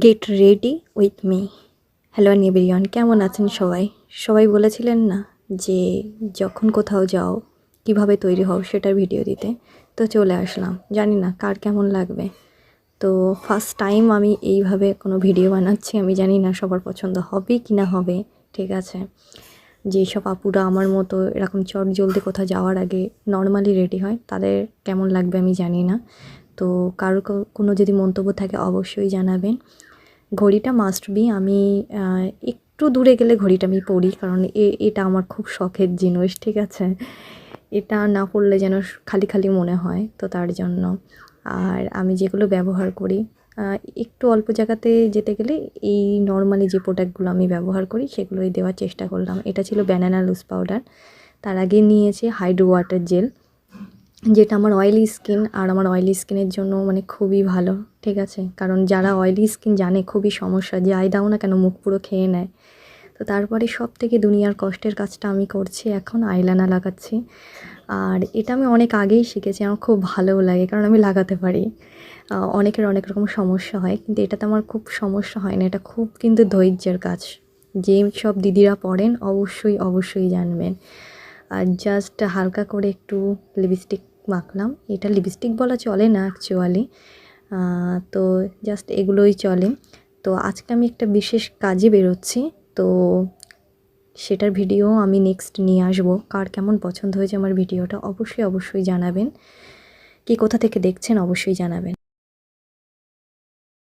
Get ready with me. Hello everyone, কেমন আছেন সবাই? সবাই বলেছিলেন না যে যখন কোথাও যাও কিভাবে তৈরি হও সেটার ভিডিও দিতে, তো চলে আসলাম। জানি না কার কেমন লাগবে। তো ফার্স্ট টাইম আমি এইভাবে কোনো ভিডিও বানাচ্ছি। আমি জানি না সবার পছন্দ হবে কি না হবে। ঠিক আছে, যেসব আপুরা আমার মতো এরকম চট জলদি কোথাও যাওয়ার আগে নর্মালি রেডি হয় তাদের কেমন লাগবে আমি জানি না। তো কারো কোনো যদি মন্তব্য থাকে অবশ্যই জানাবেন। ঘড়িটা মাস্ট বি। আমি একটু দূরে গেলে ঘড়িটা আমি পরি, কারণ এটা আমার খুব শখের জিনিস। ঠিক আছে, এটা না পড়লে যেন খালি খালি মনে হয়, তো তার জন্য। আর আমি যেগুলো ব্যবহার করি, একটু অল্প জায়গাতে যেতে গেলে এই নর্মালি যে প্রোডাক্টগুলো আমি ব্যবহার করি সেগুলোই দেওয়ার চেষ্টা করলাম। এটা ছিল ব্যানানা লুজ পাউডার, তার আগে নিয়েছি হাইড্রো ওয়াটার জেল, যেটা আমার অয়েলি স্কিন, আর আমার অয়েলি স্কিনের জন্য মানে খুবই ভালো। ঠিক আছে, কারণ যারা অয়েলি স্কিন জানে খুবই সমস্যা, যে আই দাও না কেন মুখ পুরো খেয়ে নেয়। তো তারপরে সব থেকে দুনিয়ার কষ্টের কাজটা আমি করছি, এখন আইলানা লাগাচ্ছি। আর এটা আমি অনেক আগেই শিখেছি, আমার খুব ভালোও লাগে কারণ আমি লাগাতে পারি। অনেকের অনেক রকম সমস্যা হয়, কিন্তু এটাতে আমার খুব সমস্যা হয় না। এটা খুব কিন্তু ধৈর্যের কাজ। যে সব দিদিরা পড়েন অবশ্যই অবশ্যই জানবেন। আর জাস্ট হালকা করে একটু লিপস্টিক মাখলাম। এটা লিপস্টিক বলা চলে না অ্যাকচুয়ালি, তো জাস্ট এগুলোই চলে। তো আজকে আমি একটা বিশেষ কাজে বেরোচ্ছি, তো সেটার ভিডিও আমি নেক্সট নিয়ে আসবো। কার কেমন পছন্দ হয়েছে আমার ভিডিওটা অবশ্যই অবশ্যই জানাবেন। কি কোথা থেকে দেখছেন অবশ্যই জানাবেন।